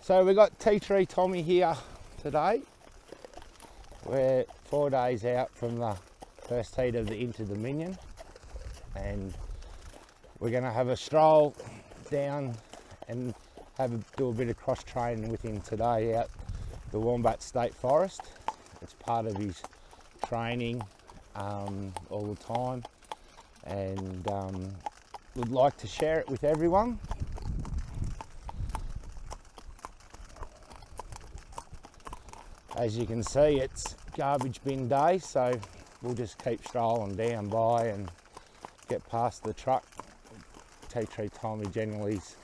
So we got Teetreetommy here today. We're 4 days out from the first heat of the Inter-Dominion, and we're going to have a stroll down and do a bit of cross training with him today out the Wombat State Forest. It's part of his training all the time, and would like to share it with everyone. As you can see, it's garbage bin day, so we'll just keep strolling down by and get past the truck. Teetreetommy generally is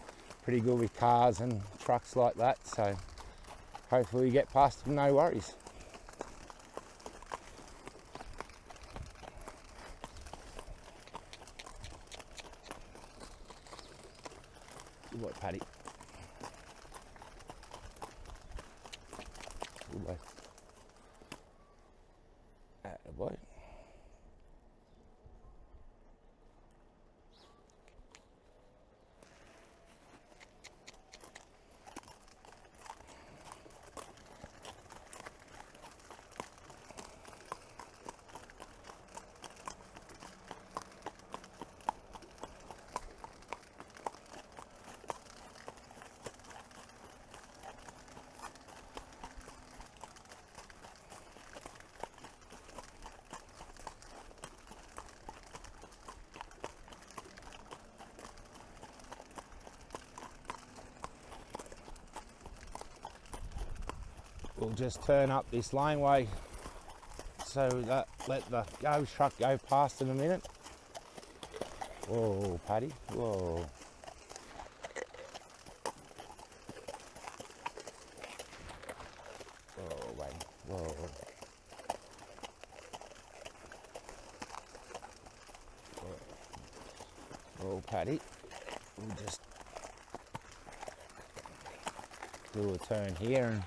pretty good with cars and trucks like that, so hopefully we get past them, no worries. Good boy, Paddy. Good boy. Attaboy. We'll just turn up this laneway so that let the garbage truck go past in a minute. Whoa, Paddy, whoa. Whoa, wait, whoa. Whoa, Paddy, we'll just do a turn here and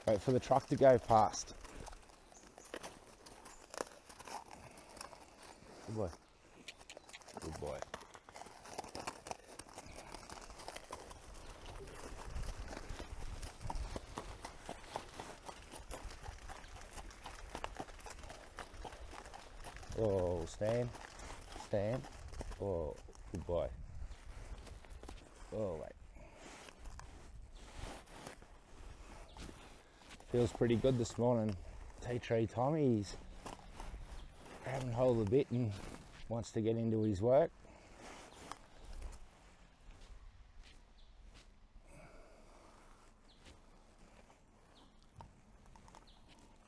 wait for the truck to go past. Good boy. Good boy. Oh, stand. Stand. Oh, good boy. Oh, wait. Feels pretty good this morning. Teetreetommy, he's grabbing hold of the bit and wants to get into his work.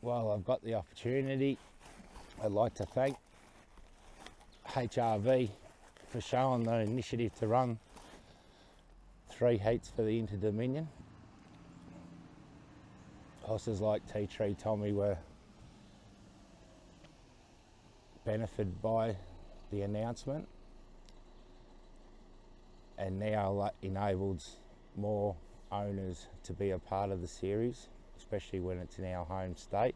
While I've got the opportunity, I'd like to thank HRV for showing the initiative to run 3 heats for the Inter-Dominion. Horses like Teetreetommy were benefited by the announcement, and now enables more owners to be a part of the series, especially when it's in our home state.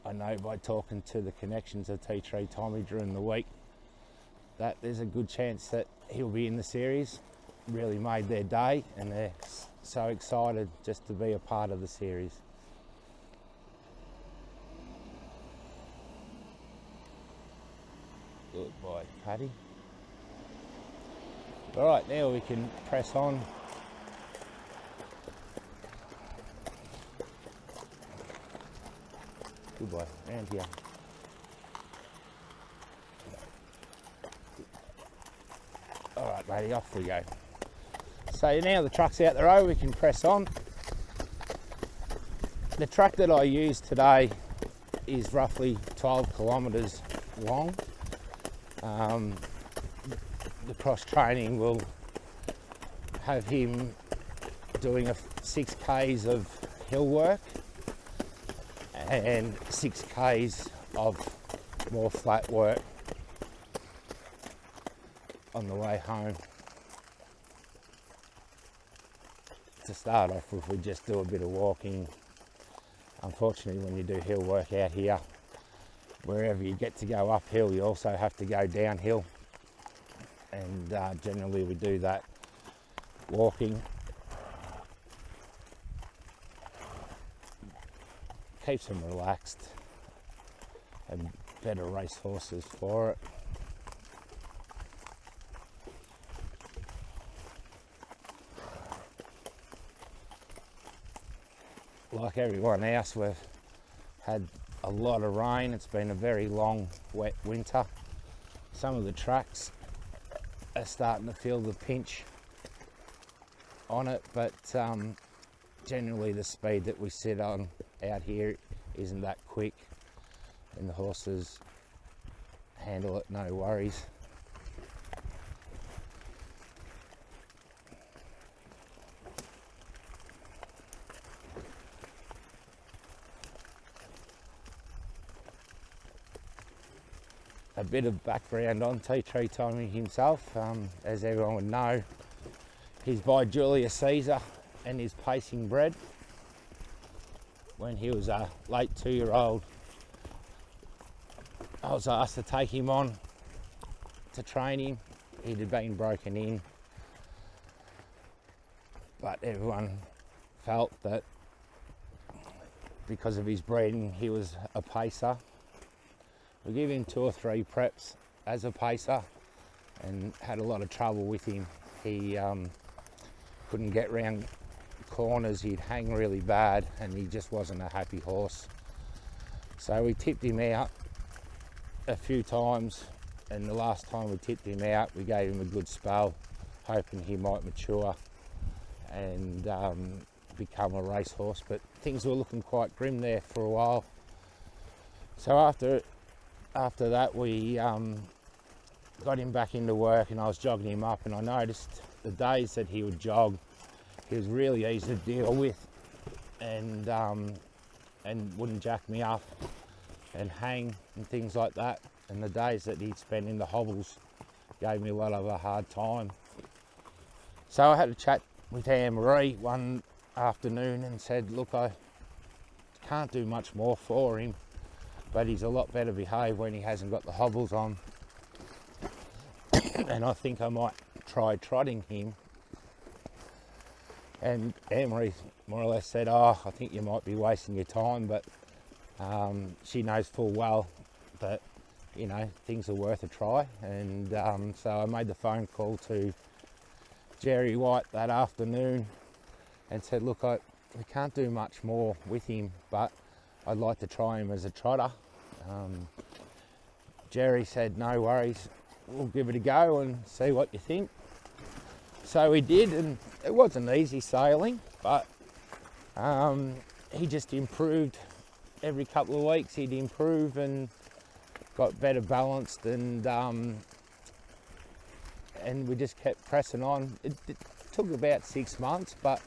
I know by talking to the connections of Teetreetommy during the week that there's a good chance that he'll be in the series. Really made their day, and they're so excited just to be a part of the series. Good boy, Paddy. All right, now we can press on. Good boy, round here. All right, buddy, off we go. So now the truck's out the road, we can press on. The track that I use today is roughly 12 kilometres long. The cross training will have him doing 6 Ks of hill work and 6 Ks of more flat work on the way home. To start off with, we just do a bit of walking. Unfortunately, when you do hill work out here, wherever you get to go uphill, you also have to go downhill, and generally we do that walking keeps them relaxed and better race horses for it. Like everyone else, we've had a lot of rain. It's been a very long, wet winter. Some of the tracks are starting to feel the pinch on it, but generally the speed that we sit on out here isn't that quick, and the horses handle it no worries. A bit of background on Teetreetommy himself. As everyone would know, he's by Julius Caesar and is pacing bred. When he was a late 2-year-old, I was asked to take him on to train him. He'd have been broken in, but everyone felt that because of his breeding he was a pacer. We gave him 2 or 3 preps as a pacer and had a lot of trouble with him. He couldn't get round corners, he'd hang really bad, and he just wasn't a happy horse. So we tipped him out a few times, and the last time we tipped him out we gave him a good spell, hoping he might mature and become a racehorse, but things were looking quite grim there for a while. So after that we got him back into work, and I was jogging him up, and I noticed the days that he would jog, he was really easy to deal with, and wouldn't jack me up and hang and things like that. And the days that he'd spend in the hobbles gave me a lot of a hard time. So I had a chat with Anne-Marie one afternoon and said, look, I can't do much more for him, but he's a lot better behaved when he hasn't got the hobbles on. And I think I might try trotting him. And Anne-Marie more or less said, oh, I think you might be wasting your time, but she knows full well that, you know, things are worth a try. And so I made the phone call to Jerry White that afternoon and said, look, we can't do much more with him, but I'd like to try him as a trotter. Jerry said, no worries, we'll give it a go and see what you think. So we did, and it wasn't easy sailing, but he just improved every couple of weeks. He'd improve and got better balanced, and we just kept pressing on. It took about 6 months, but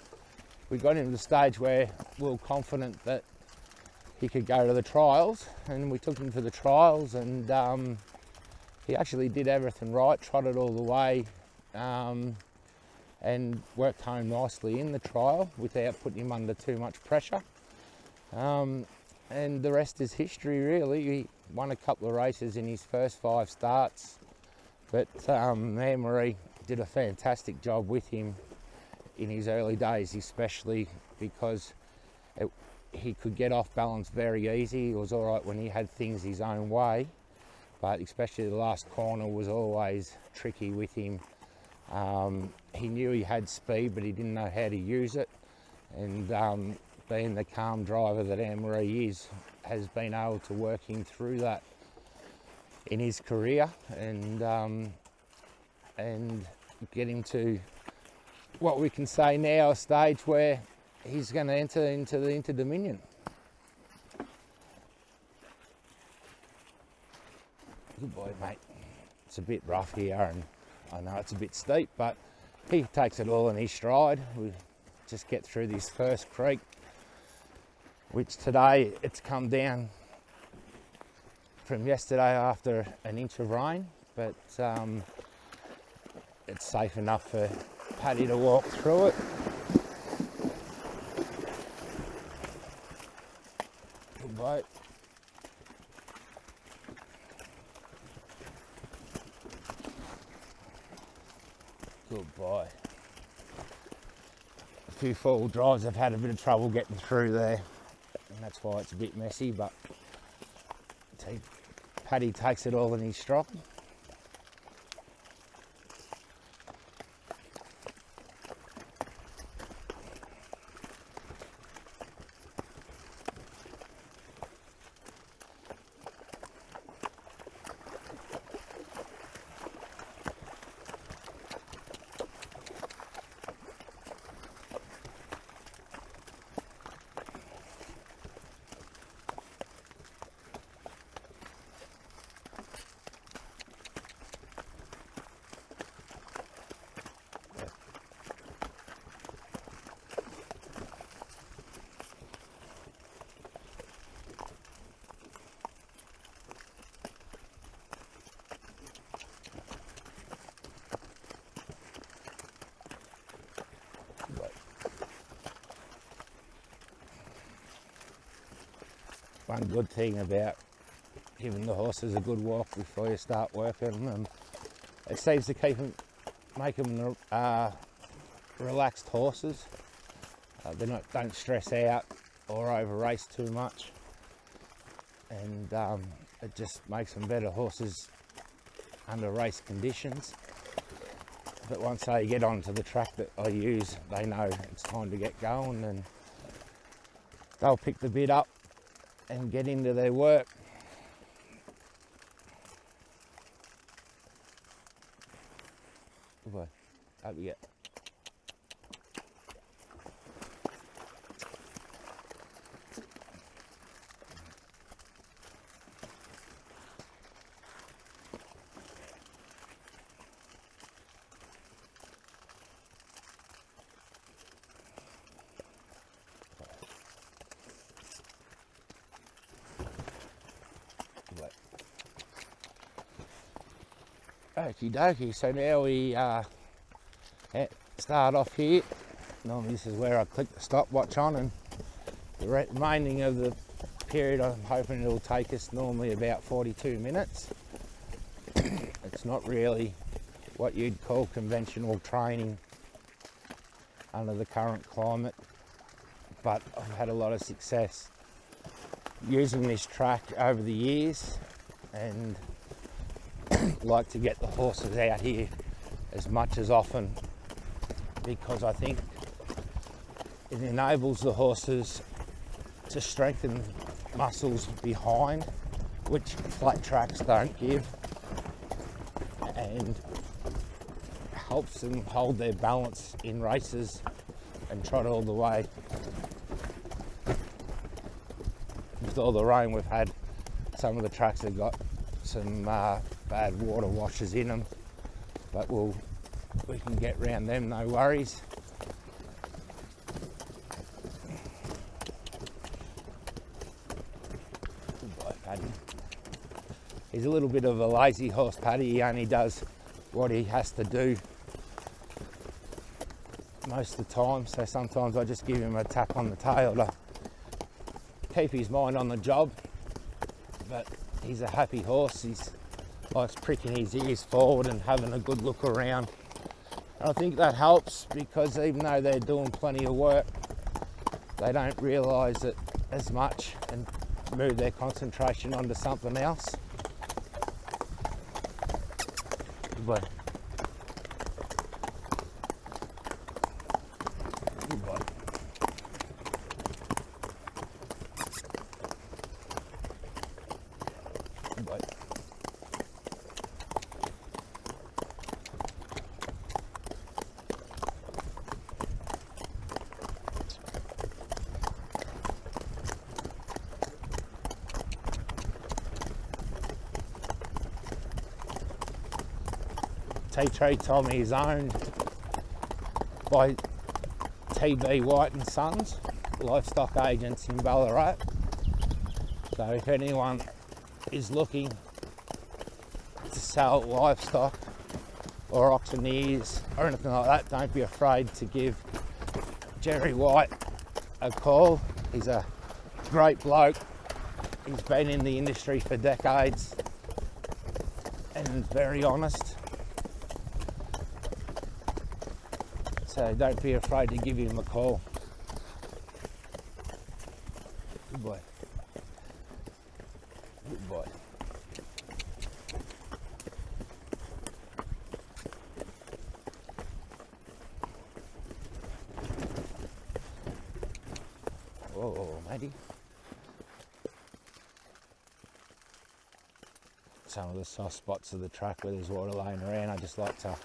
we got into the stage where we were confident that he could go to the trials, and we took him to the trials, and he actually did everything right, trotted all the way, and worked home nicely in the trial without putting him under too much pressure. And the rest is history, really. He won a couple of races in his first 5 starts, but Anne-Marie did a fantastic job with him in his early days, especially because he could get off balance very easy. It was all right when he had things his own way, but especially the last corner was always tricky with him. He knew he had speed, but he didn't know how to use it, and being the calm driver that Anne-Marie is, has been able to work him through that in his career, and get him to what we can say now, a stage where he's going to enter into the Inter-Dominion. Good boy, mate. It's a bit rough here, and I know it's a bit steep, but he takes it all in his stride. We just get through this first creek, which today it's come down from yesterday after an inch of rain, but it's safe enough for Paddy to walk through it. Good boat. Good boy. A few four-wheel drives have had a bit of trouble getting through there. and that's why it's a bit messy, but Paddy takes it all in his strop. One good thing about giving the horses a good walk before you start working them, it seems to make them relaxed horses. They don't stress out or over race too much, and it just makes them better horses under race conditions. But once they get onto the track that I use, they know it's time to get going, and they'll pick the bit up and get into their work. Good boy. Up you get. Okie dokie, so now we start off here. Normally this is where I click the stopwatch on, and the remaining of the period I'm hoping it'll take us normally about 42 minutes. It's not really what you'd call conventional training under the current climate, but I've had a lot of success using this track over the years, and like to get the horses out here as much as often, because I think it enables the horses to strengthen muscles behind, which flat tracks don't give, and helps them hold their balance in races and trot all the way. With all the rain we've had, some of the tracks have got some bad water washes in them, but we can get round them, no worries. Good boy, Paddy. He's a little bit of a lazy horse, Paddy. He only does what he has to do most of the time, so sometimes I just give him a tap on the tail to keep his mind on the job. But he's a happy horse. He likes pricking his ears forward and having a good look around. And I think that helps, because even though they're doing plenty of work, they don't realise it as much and move their concentration onto something else. Good boy. Good boy. Good boy. Teetreetommy is owned by TB White and Sons, livestock agents in Ballarat. So if anyone is looking to sell livestock or auctioneers or anything like that, don't be afraid to give Jerry White a call. He's a great bloke. He's been in the industry for decades and very honest. So don't be afraid to give him a call. Good boy. Good boy. Whoa, matey. Some of the soft spots of the track where there's water laying around, I just like to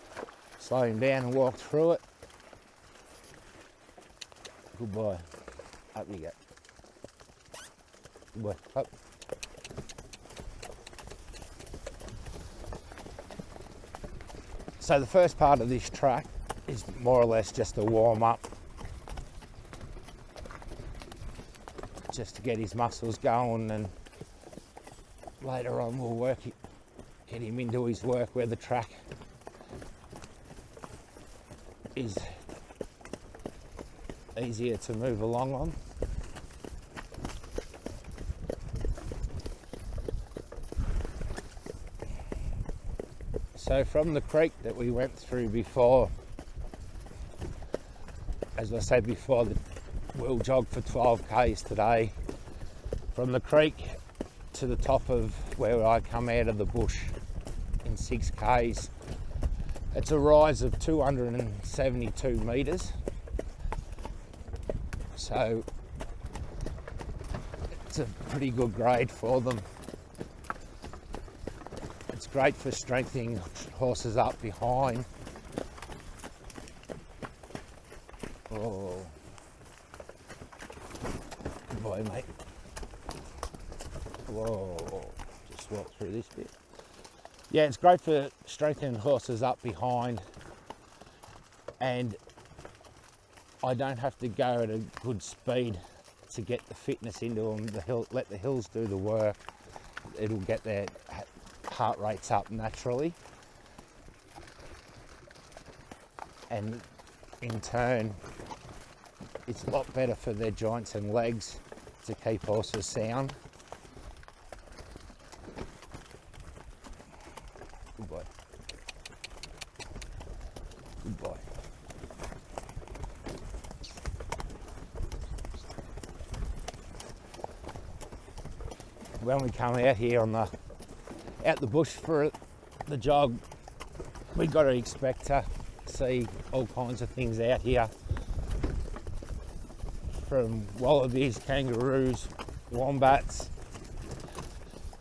slow him down and walk through it. Good boy. Up you go. Good boy. Up. So the first part of this track is more or less just a warm up, just to get his muscles going, and later on we'll get him into his work where the track is easier to move along on. So from the creek that we went through before, as I said before, we'll jog for 12 k's today. From the creek to the top of where I come out of the bush in 6 k's. It's a rise of 272 metres. So it's a pretty good grade for them. It's great for strengthening horses up behind. Oh, good boy, mate. Whoa, just walk through this bit. Yeah, it's great for strengthening horses up behind, and I don't have to go at a good speed to get the fitness into them. Let the hills do the work. It'll get their heart rates up naturally, and in turn it's a lot better for their joints and legs to keep horses sound. Good boy. Good boy. When we come out here out the bush for the jog, we got to expect to see all kinds of things out here, from wallabies, kangaroos, wombats,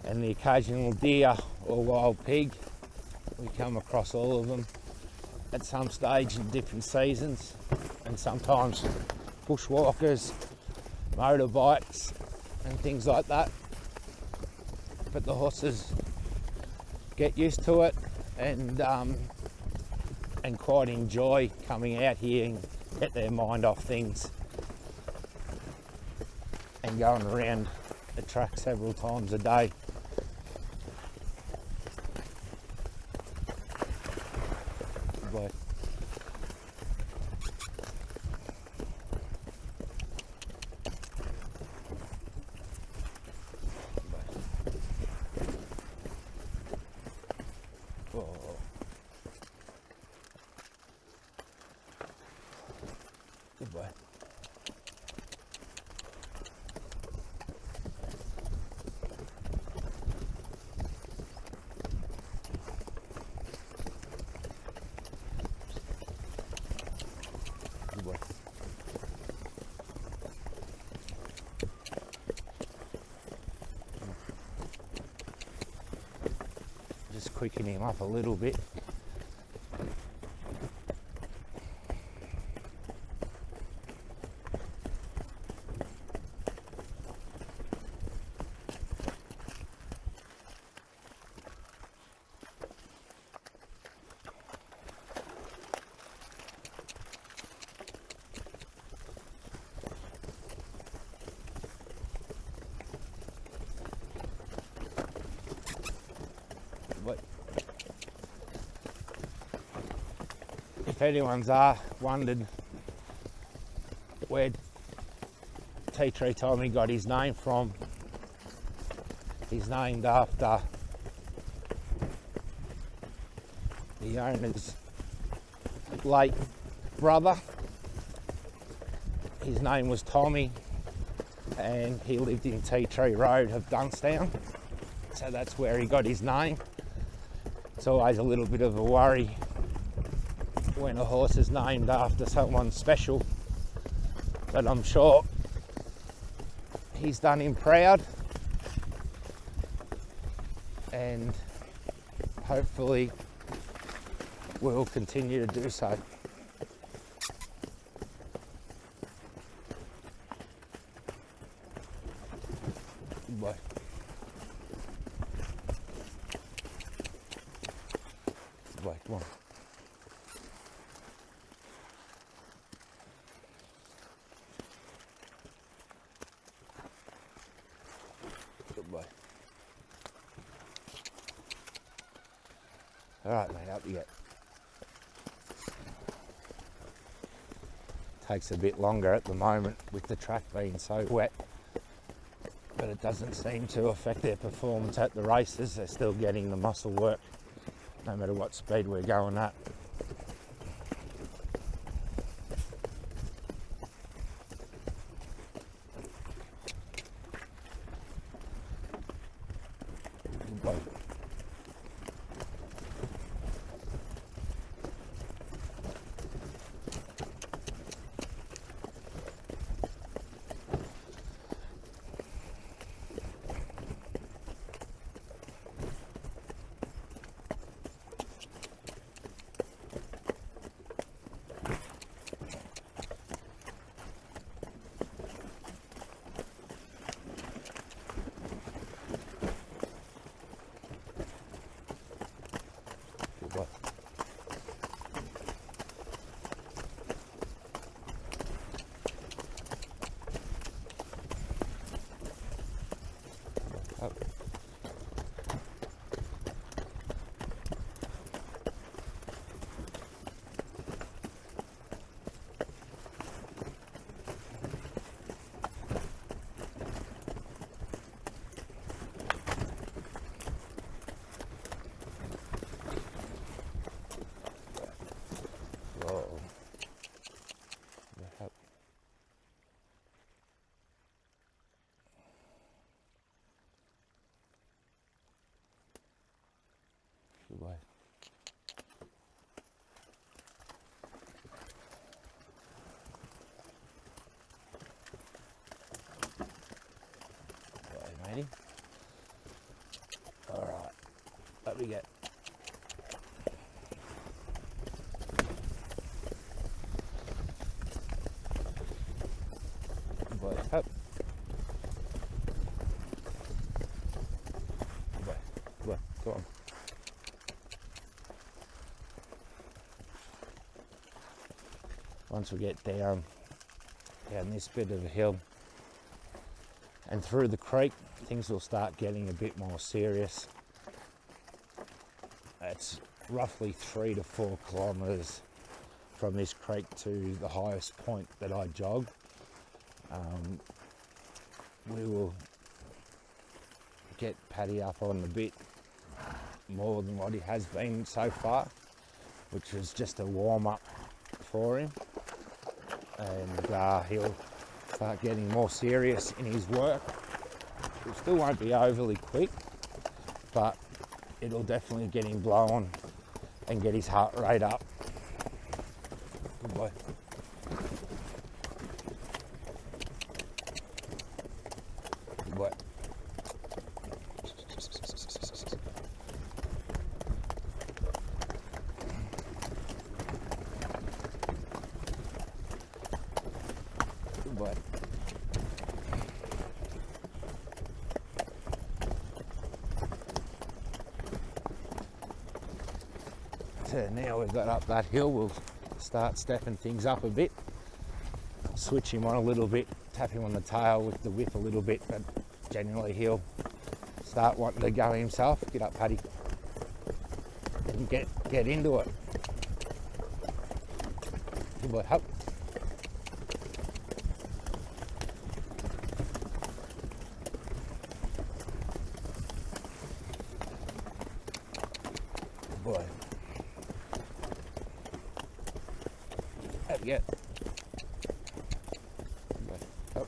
and the occasional deer or wild pig. We come across all of them at some stage in different seasons, and sometimes bushwalkers, motorbikes and things like that. But the horses get used to it and quite enjoy coming out here and get their mind off things and going around the track several times a day. Good boy. Oh. Good boy. Good boy. Just quicken him up a little bit. But if anyone's wondered where Teetreetommy got his name from, he's named after the owner's late brother. His name was Tommy, and he lived in Tea Tree Road of Dunkstown, so that's where he got his name. It's always a little bit of a worry when a horse is named after someone special, but I'm sure he's done him proud, and hopefully will continue to do so. Good boy. Good boy, come on. Good boy. Alright mate, up you get. Takes a bit longer at the moment with the track being so wet, but it doesn't seem to affect their performance at the races. They're still getting the muscle work no matter what speed we're going at. Good boy. What? Up. Whoa. Up. Good boy. Good boy, matey. All right, up we get. Good boy, up. Good boy, good boy, go on. Once we get down this bit of a hill and through the creek, things will start getting a bit more serious. It's roughly 3 to 4 kilometres from this creek to the highest point that I jog. We will get Paddy up on the bit more than what he has been so far, which was just a warm-up for him, and he'll start getting more serious in his work. It still won't be overly quick, but it'll definitely get him blowing and get his heart rate up. Good boy. Good boy. Good boy. So now we've got up that hill, we'll start stepping things up a bit. Switch him on a little bit, tap him on the tail with the whip a little bit, but generally he'll start wanting to go himself. Get up, Paddy, and get into it. Good boy, up. Good boy. Up you get. Good boy, up.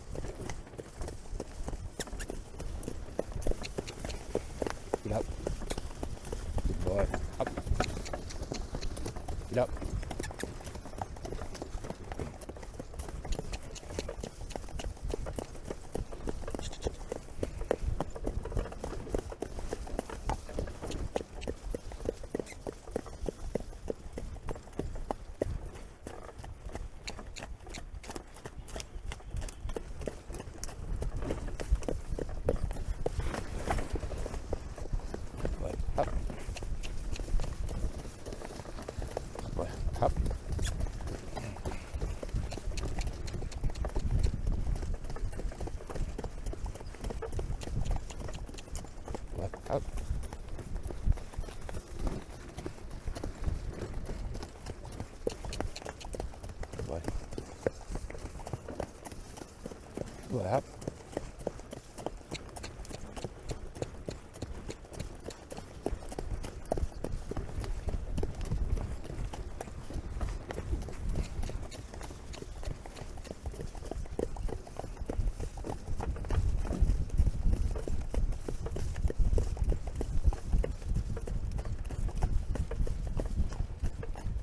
Good up.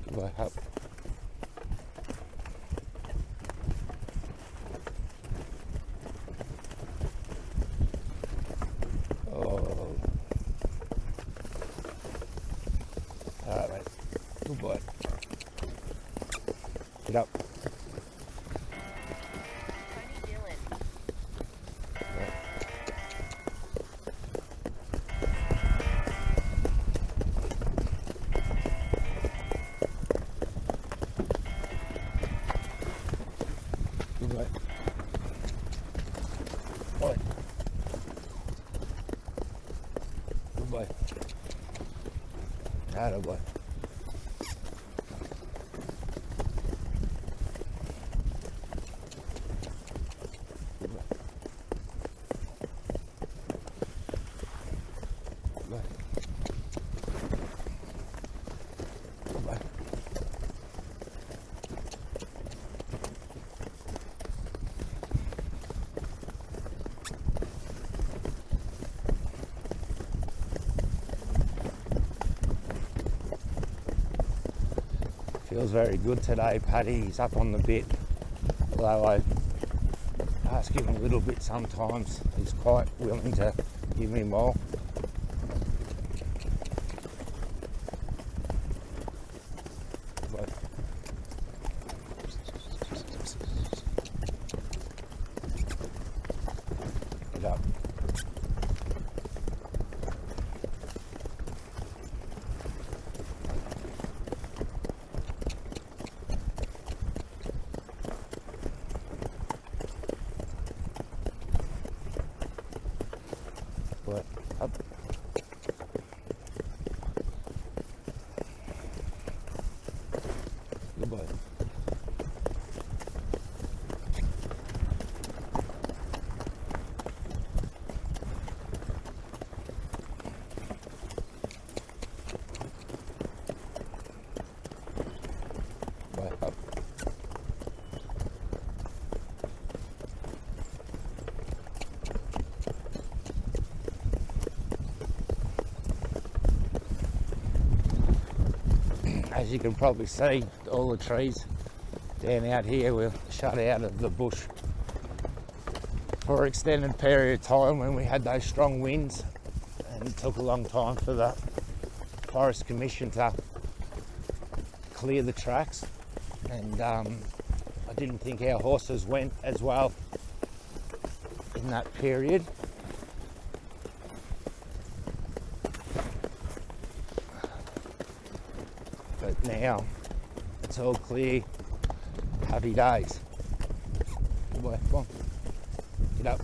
Good up. Oh. Alright, mate. Good boy. Get up. Good boy. Boy. Good boy. Atta boy. Good boy. Good boy. Good boy. Feels very good today, Paddy. He's up on the bit. Although I ask him a little bit sometimes, he's quite willing to give me more. But get up. But up. Good boy. Boy, up. As you can probably see, all the trees down out here were shut out of the bush for an extended period of time when we had those strong winds, and it took a long time for the Forest Commission to clear the tracks, and I didn't think our horses went as well in that period. But now it's all clear. Happy days. Good boy, come on. Get up.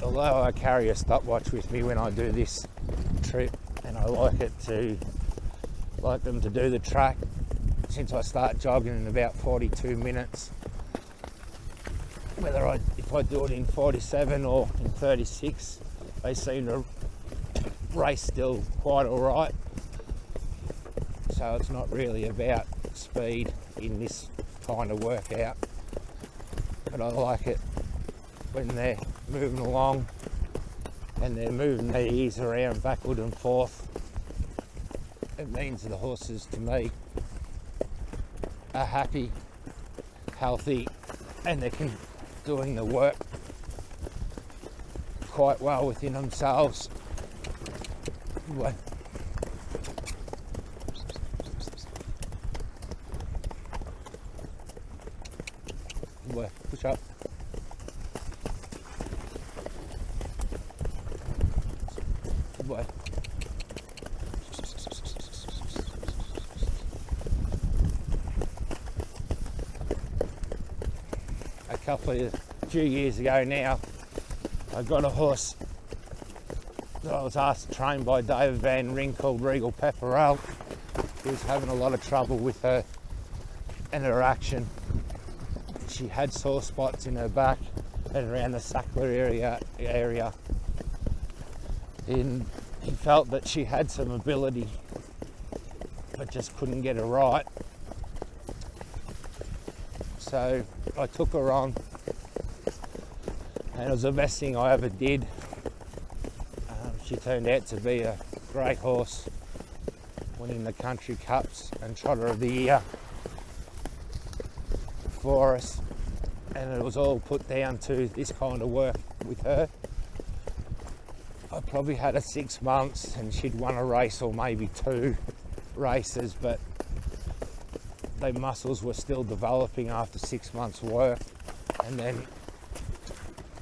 Although I carry a stopwatch with me when I do this trip, and I like them to do the track since I start jogging in about 42 minutes. If I do it in 47 or in 36, they seem to race still quite all right. So it's not really about speed in this kind of workout. But I like it when they're moving along and they're moving their ears around backward and forth. It means the horses, to me, are happy, healthy, and they can doing the work quite well within themselves. Good boy, push up. Good boy. A few years ago now, I got a horse that I was asked to train by David Van Ring called Regal Pepperell. He was having a lot of trouble with her interaction. She had sore spots in her back and around the sacral area. And he felt that she had some ability, but just couldn't get her right. So I took her on, and it was the best thing I ever did. She turned out to be a great horse, winning the country cups and Trotter of the Year for us, and it was all put down to this kind of work with her. I probably had her 6 months and she'd won a race or maybe 2 races, but the muscles were still developing after 6 months work. And then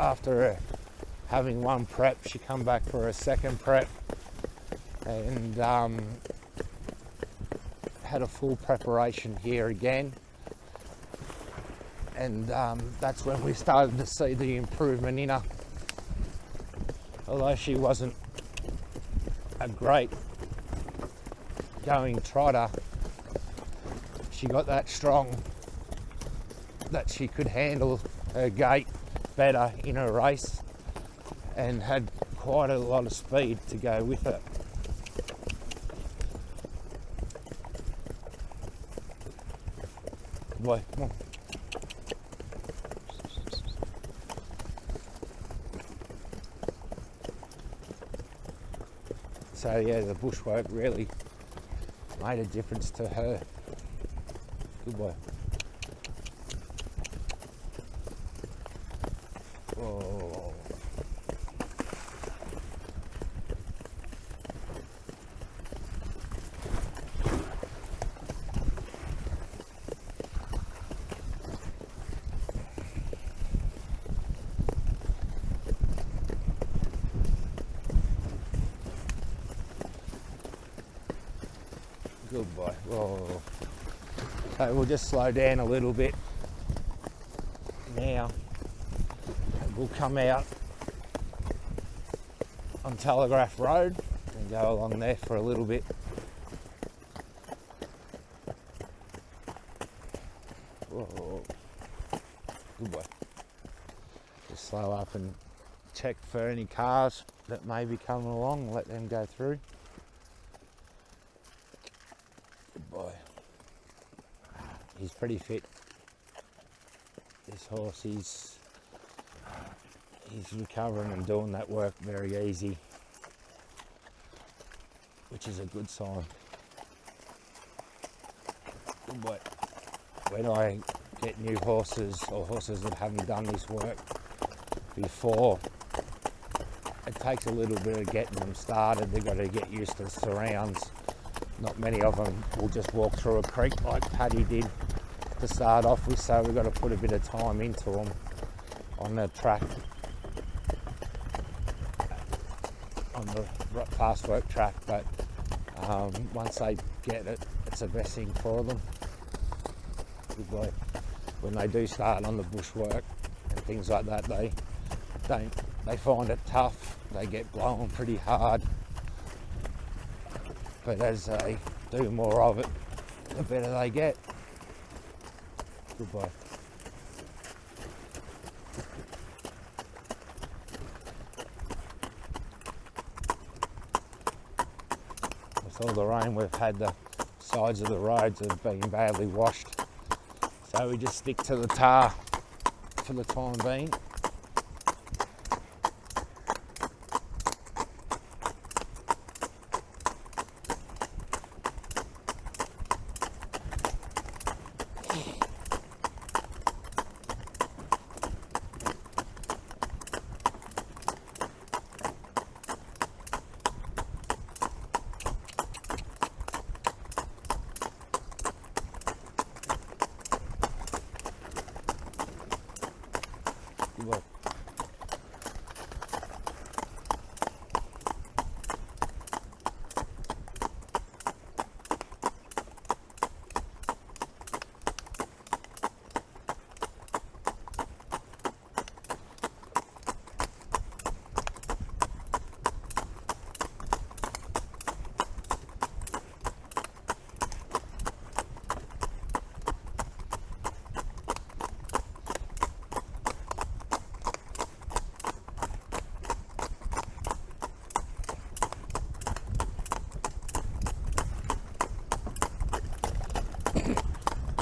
after having 1 prep, she come back for a 2nd prep and had a full preparation here again. And that's when we started to see the improvement in her. Although she wasn't a great going trotter, she got that strong that she could handle her gait better in a race and had quite a lot of speed to go with it. Boy, come on. So yeah, the bushwork really made a difference to her. Good boy. Oh. Good boy. Whoa. So we'll just slow down a little bit now. And we'll come out on Telegraph Road and go along there for a little bit. Whoa. Good boy. Just slow up and check for any cars that may be coming along, let them go through. Good boy. He's pretty fit. This horse, he's recovering and doing that work very easy, which is a good sign. Good boy. When I get new horses or horses that haven't done this work before, it takes a little bit of getting them started. They've got to get used to the surrounds. Not many of them will just walk through a creek like Paddy did to start off with, so we've got to put a bit of time into them on the track, on the fast work track, but once they get it, it's the best thing for them. Good boy. When they do start on the bushwork and things like that, they find it tough. They get blown pretty hard, but as they do more of it, the better they get. Good boy. With all the rain we've had, the sides of the roads have been badly washed, so we just stick to the tar for the time being. Good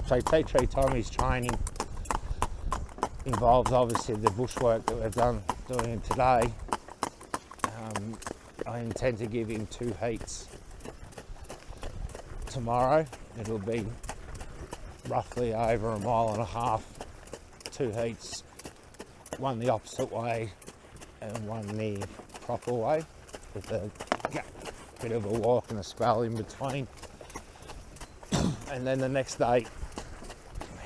So Teetreetommy's training involves obviously the bushwork that we've doing it today. I intend to give him 2 heats tomorrow. It'll be roughly over 1.5 miles, 2 heats, one the opposite way and one the proper way, with a bit of a walk and a spell in between. And then the next day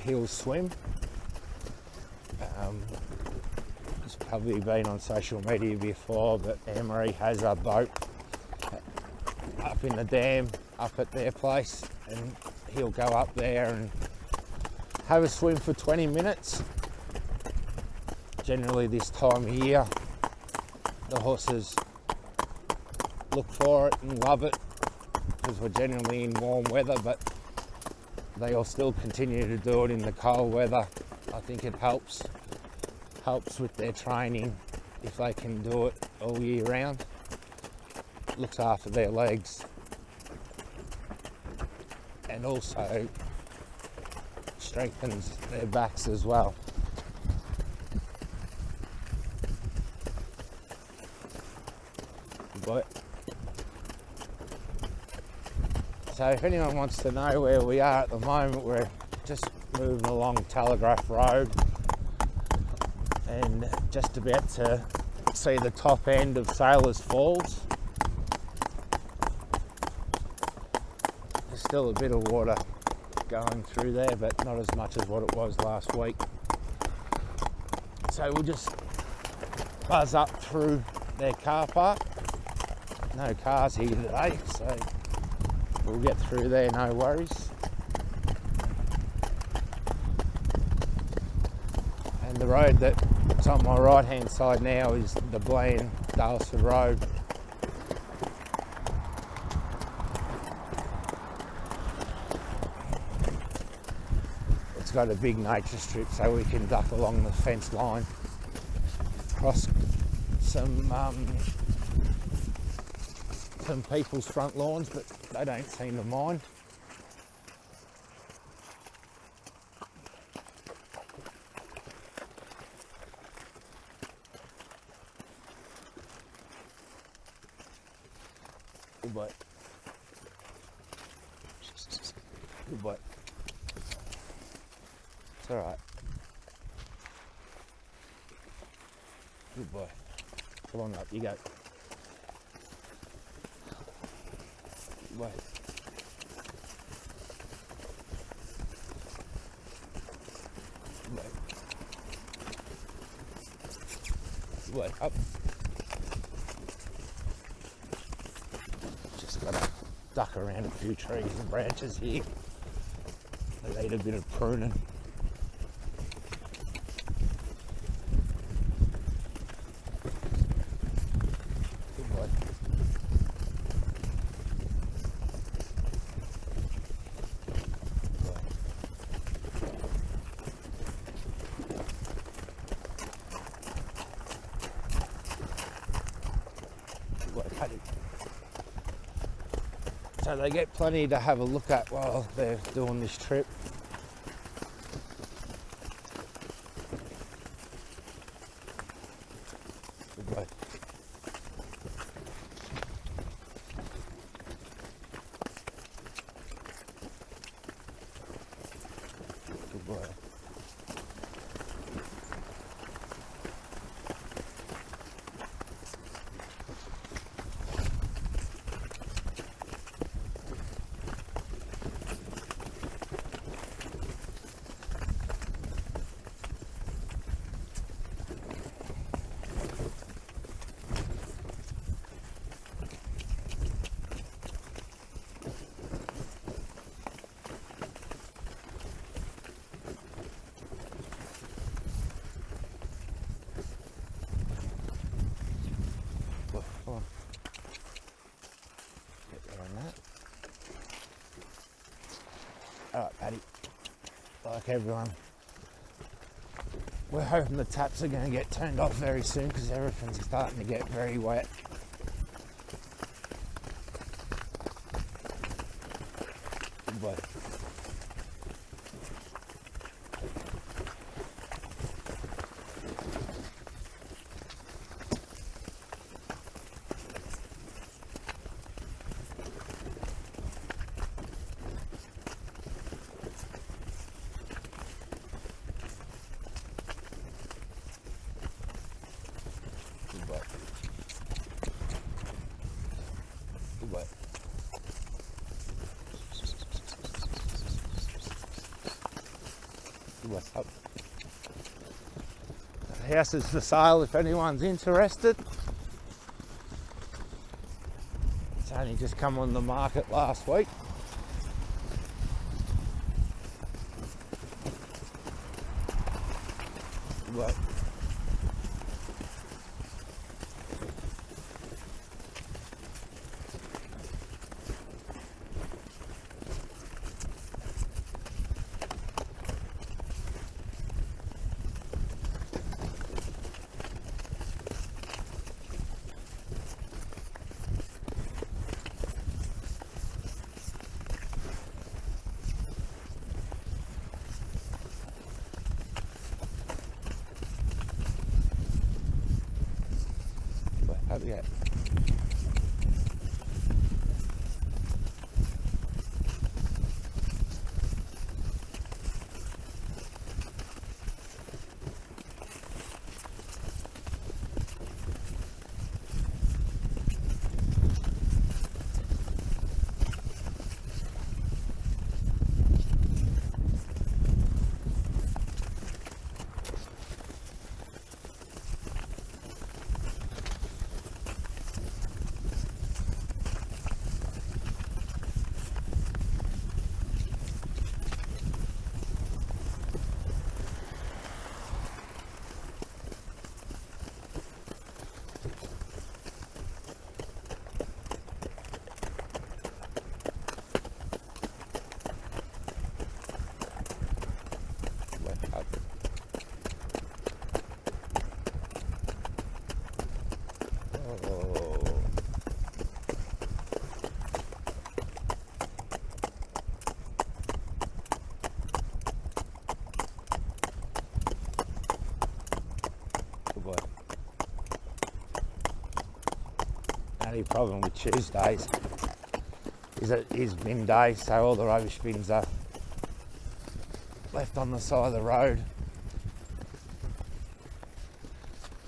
he'll swim. It's probably been on social media before, but Emery has a boat up in the dam up at their place, and he'll go up there and have a swim for 20 minutes. Generally this time of year the horses look for it and love it, because we're generally in warm weather, but they'll still continue to do it in the cold weather. I think it helps with their training if they can do it all year round. Looks after their legs and also strengthens their backs as well. But so if anyone wants to know where we are at the moment, we're just moving along Telegraph Road and just about to see the top end of Sailors Falls. There's still a bit of water going through there, but not as much as what it was last week. So we'll just buzz up through their car park. No cars here today, so we'll get through there, no worries. And the road that's on my right hand side now is the Bland Dalesford Road. It's got a big nature strip so we can duck along the fence line, cross some people's front lawns, but they don't seem to mind. Good boy. Good boy. It's alright. Good boy. Come on up, you go. Good boy. Good boy. Good boy. Up. Just gotta duck around a few trees and branches here. They need a bit of pruning. Good boy. Good boy, Paddy. So they get plenty to have a look at while they're doing this trip. Good boy. Good boy. Come on. Get there on that. Alright, Paddy. Like everyone, we're hoping the taps are going to get turned off very soon because everything's starting to get very wet. Good boy. What's up? The house is for sale if anyone's interested. It's only just come on the market last week. Well, yeah. Only problem with Tuesdays is it is bin day, so all the rubbish bins are left on the side of the road.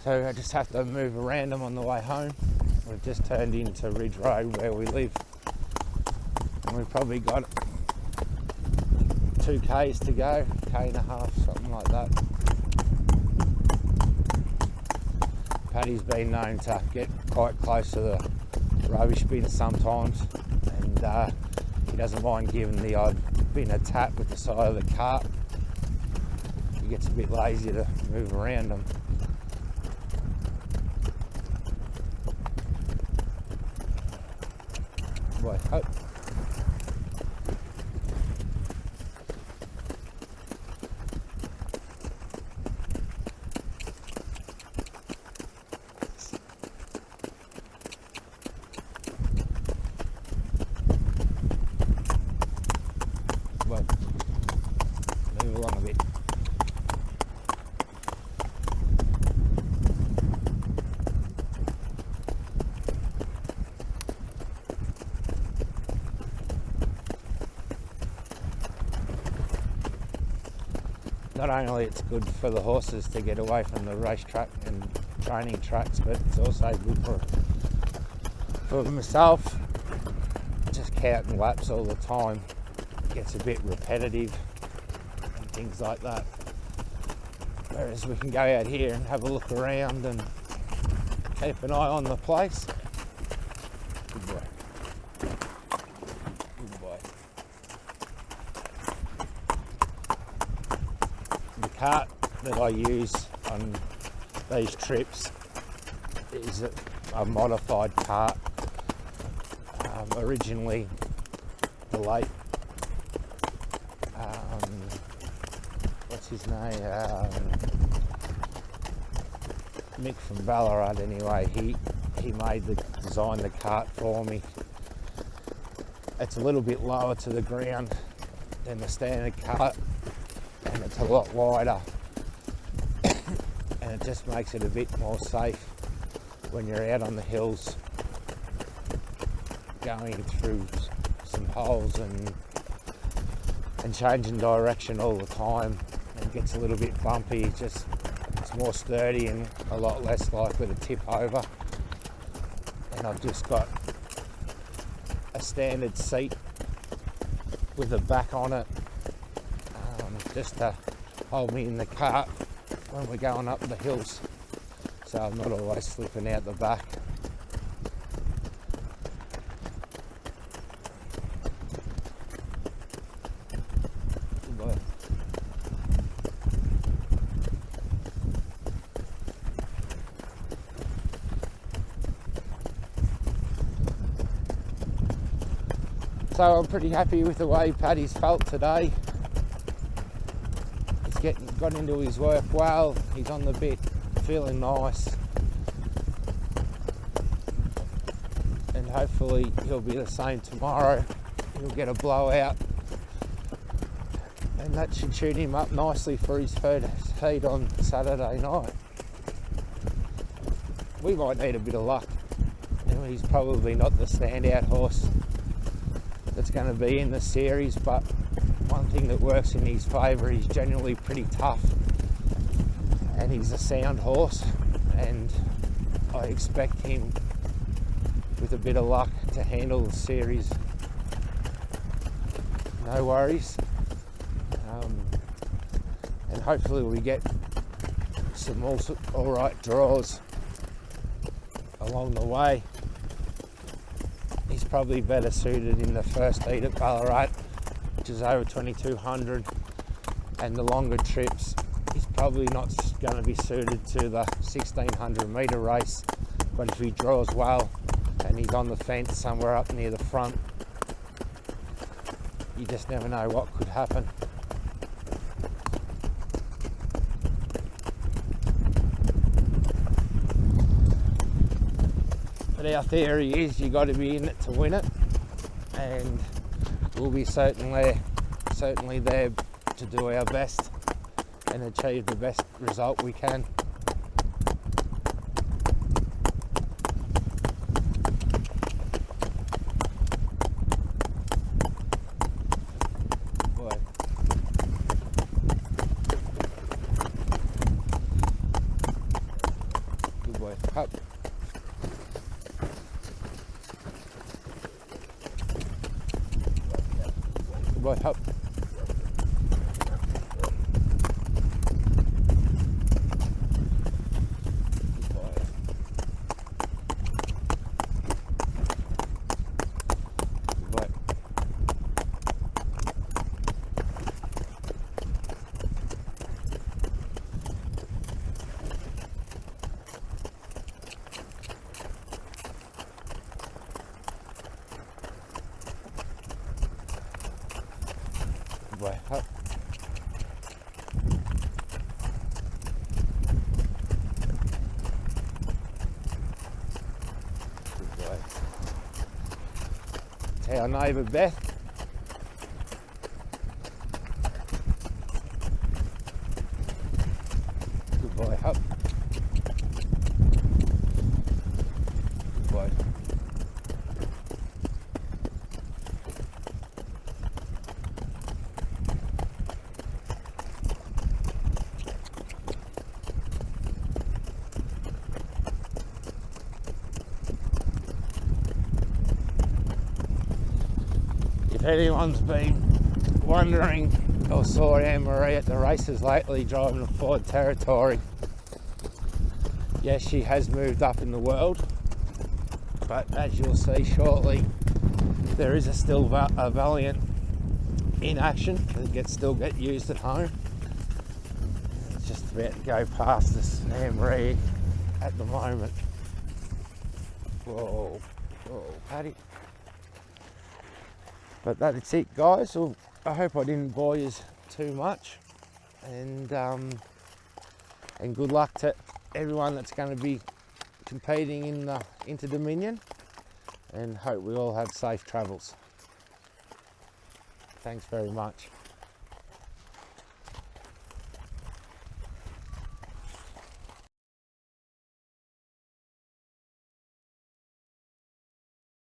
So I just have to move around them on the way home. We've just turned into Ridge Road where we live, and we've probably got 2 k's to go, k and a half, something like that. Paddy's been known to get quite close to the rubbish bin sometimes, and he doesn't mind giving the odd bin a tap with the side of the cart. He gets a bit lazy to move around them. Wait, oh. Move along a bit. Not only it's good for the horses to get away from the racetrack and training tracks, but it's also good for myself. Just counting laps all the time gets a bit repetitive and things like that. Whereas we can go out here and have a look around and keep an eye on the place. Good boy. Good boy. The cart that I use on these trips is a modified cart. Originally, the late what's his name? Mick from Ballarat. Anyway, he designed the cart for me. It's a little bit lower to the ground than the standard cart, and it's a lot wider, and it just makes it a bit more safe when you're out on the hills going through some holes and changing direction all the time. It gets a little bit bumpy. It's more sturdy and a lot less likely to tip over. And I've just got a standard seat with a back on it, just to hold me in the cart when we're going up the hills, so I'm not always slipping out the back. Good boy. So I'm pretty happy with the way Paddy's felt today. He's got into his work well, he's on the bit, feeling nice. And hopefully he'll be the same tomorrow. He'll get a blowout. And that should shoot him up nicely for his first heat on Saturday night. We might need a bit of luck. He's probably not the standout horse that's going to be in the series, but one thing that works in his favour, he's generally pretty tough and he's a sound horse, and I expect him with a bit of luck to handle the series. No worries. And hopefully we get some alright draws along the way. He's probably better suited in the first heat at Ballarat, which is over 2200, and the longer trips he's probably not going to be suited to the 1600 metre race, but if he draws well and he's on the fence somewhere up near the front, you just never know what could happen. But our theory is you got to be in it to win it, and we'll be certainly there to do our best and achieve the best result we can. Boy. Good boy. Up. Good boy. Up. Way up. Good boy. It's our neighbour Beth. Good boy. Up. Good boy. If anyone's been wondering or saw Anne-Marie at the races lately driving a Ford Territory, yes, she has moved up in the world, but as you'll see shortly, there is still a Valiant in action that still get used at home. It's just about to go past this Anne-Marie at the moment. Whoa, whoa, Paddy. But that's it, guys. Well, I hope I didn't bore you too much, and good luck to everyone that's going to be competing in the Inter-Dominion, and hope we all have safe travels. Thanks very much.